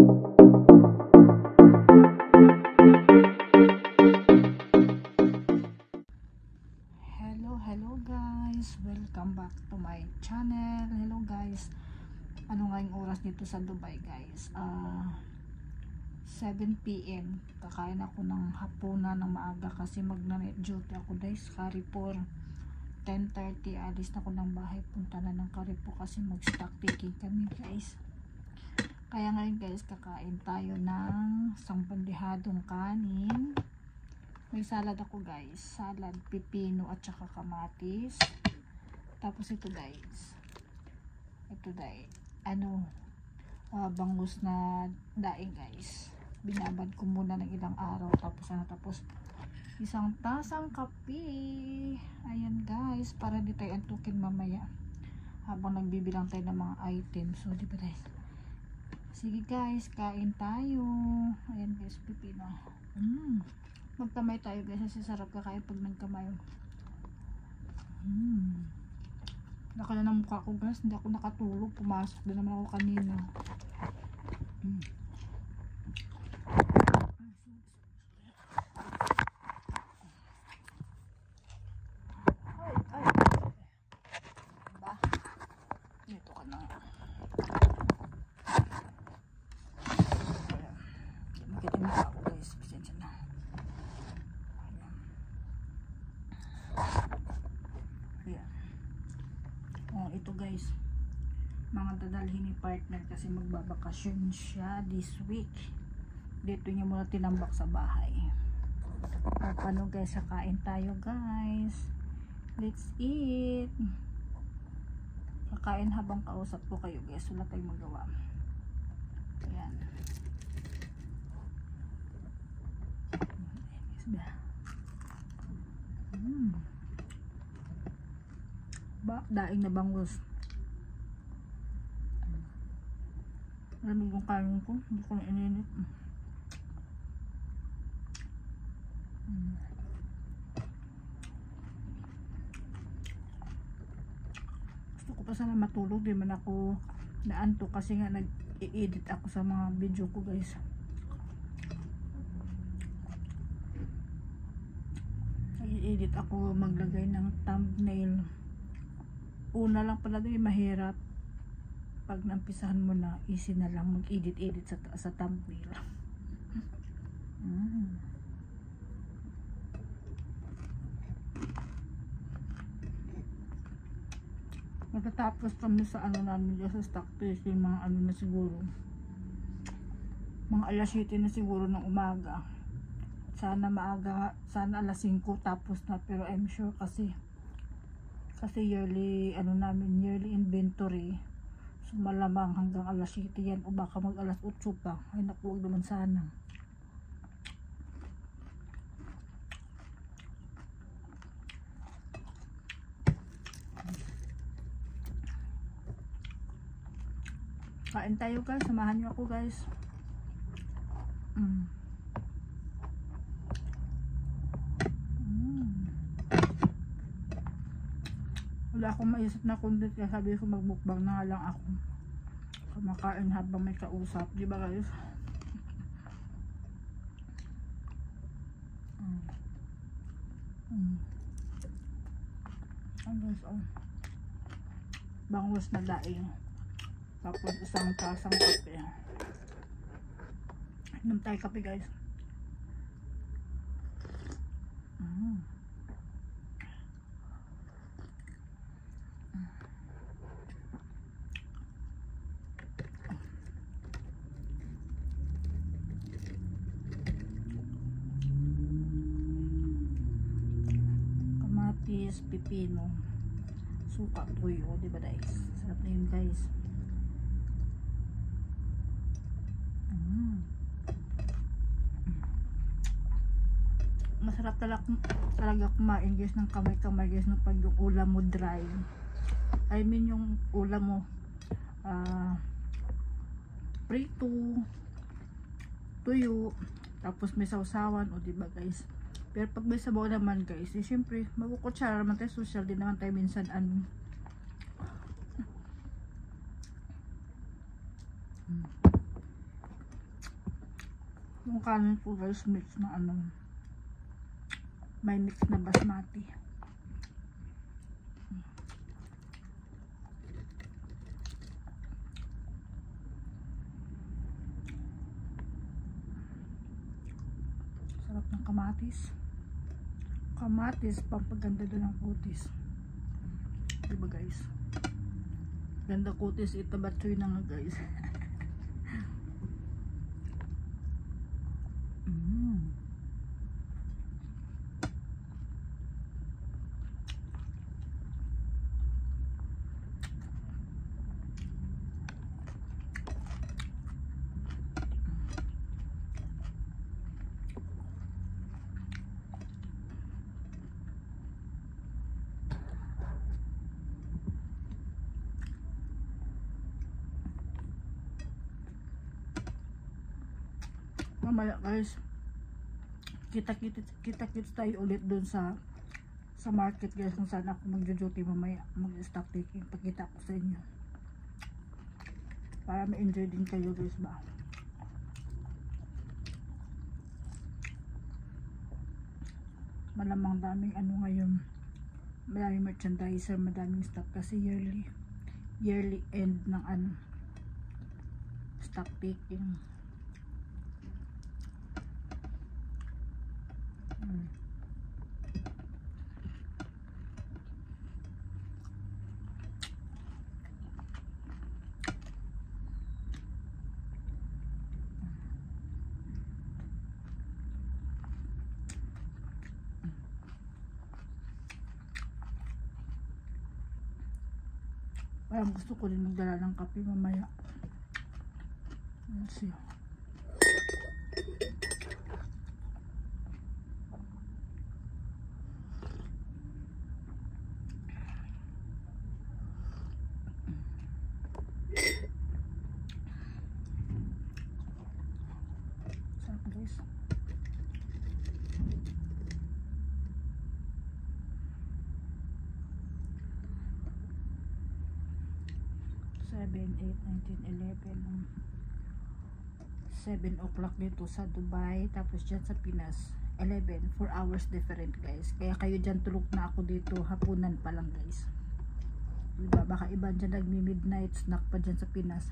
Hello guys, welcome back to my channel. Hello guys, ano nga yung oras dito sa Dubai guys? 7 PM. Kakain ako ng hapunan ng maaga kasi mag-night duty ako guys. Carrefour 10:30 alis na ako ng bahay, punta na ng Carrefour kasi mag-stock picking kami guys. Kaya ngayon guys, kakain tayo ng sampandihadong kanin. May salad ako guys, salad, pipino at saka kamatis. Tapos ito guys, bangus na daing guys. Binabad ko muna ng ilang araw, tapos isang tasang kape. Ayan guys, para di tayo antukin mamaya habang nagbibilang tayo ng mga items. So di ba guys, sige guys, kain tayo. Ayan guys, pipino. Magkamay tayo guys, kasi sarap kakain pag nagkamay. Laka na ng mukha ko guys, hindi ako nakatulog, pumasok din naman ako kanina. Ba? Dito ka na. Makita mo ako guys, pasensya na. Ito guys, mga dadalhin ni partner kasi magbabakasyon siya this week. Dito niya muna tinambak sa bahay. Paano guys, kakain tayo guys. Let's eat. Kakain habang kausap ko kayo guys, wala tayong magawa. Ayan. Daing na bangus. Alam mo yung kain ko, hindi ko na ininit. Gusto ko pa sana matulog, di man ako naanto kasi nga nag-i-edit ako sa mga video ko guys. Nag-i-edit ako, maglagay ng thumbnail. Una lang pala doon mahirap. Pag naumpisahan mo na, easy na lang mag-edit sa thumbnail. Matatapos kami sa ano namin sa stock fishing, mga ano na siguro, mga alas 7 na siguro ng umaga. Sana maaga, sana alas 5 tapos na, pero I'm sure kasi yearly yearly inventory, so malamang hanggang alas 7 yan o baka mag alas 8 pa. Ay naku, huwag naman sana. Kain tayo guys, samahan niyo ako guys. Wala akong maisip na content kaya sabi ko magmukbang na lang ako. Kumakain habang may kausap, di ba guys? Bangus na daing. Tapos isang tasang kape. Inom tayo kape guys. Kamatis, pipino, suka, tuyo, diba guys? Sarap na yun guys. Masarap talaga kumain guys ng kamay-kamay guys, no, pag yung ulam mo dry. I mean yung ulam mo prito, tuyo, tapos may sausawan, o diba guys? Pero pag may sabaw naman guys, syempre magkukutsara naman tayo, social din naman tayo minsan. Yung kanin ko guys, mix na ano, may mix na basmati. Sarap ng kamatis. Kamatis, pampaganda doon ng kutis. Diba guys? Ganda kutis, itabatsoy na nga guys. Mamaya guys, kita-kits tayo ulit dun sa market guys, kung saan ako magjo-duty mamaya, mag-stock taking. Pakita ko sa inyo para ma-enjoy din kayo guys ba. Malamang daming ano ngayon, madaming merchandiser, madaming stock kasi yearly end ng ano, stock taking. Parang gusto ko rin magdala ng kape mamaya. Let's see. Sarap guys. 7, 8, 19, 11, 7 o'clock dito sa Dubai, tapos dyan sa Pinas 11, 4 hours different guys. Kaya kayo dyan tulog na, ako dito hapunan pa lang guys, diba? Baka iba dyan nagmi-midnight snack pa dyan sa Pinas.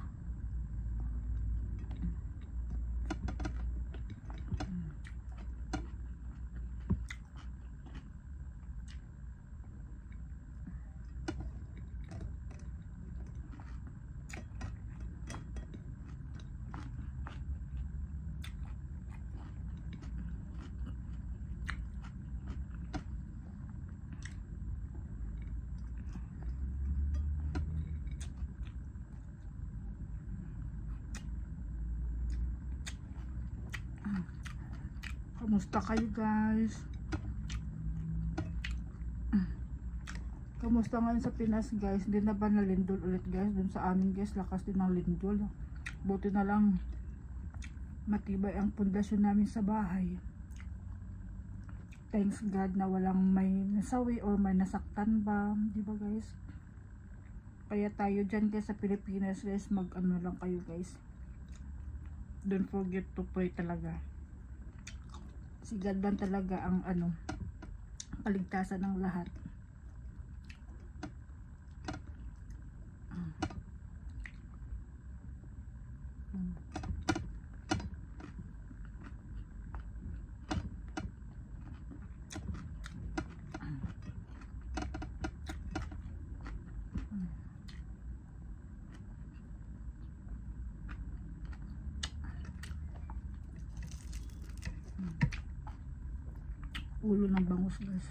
Kamusta kayo guys? Kamusta ngayon sa Pinas guys? Hindi na ba nalindol ulit guys? Dun sa amin guys, lakas din ng lindol. Buti na lang matibay ang pundasyon namin sa bahay. Thanks God na walang may nasawi or may nasaktan ba, di ba guys? Kaya tayo dyan guys sa Pilipinas guys, mag ano lang kayo guys, don't forget to pray talaga. Si God lang talaga ang ano, kaligtasan ng lahat. Ulo ng bangus guys.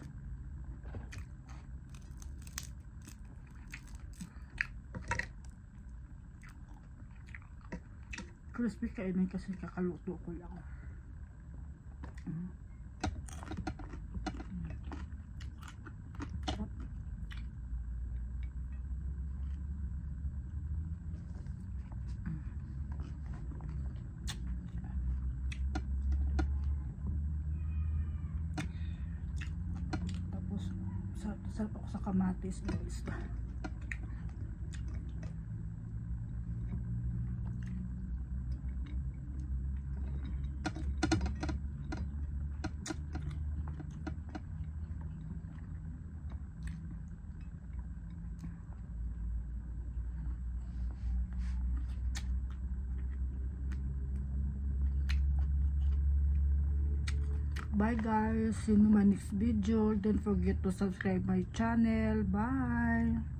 Crispy kainin kasi kakaluto ko lang. Sarap ako sa kamatis guys. Bye guys. See you in my next video. Don't forget to subscribe my channel. Bye.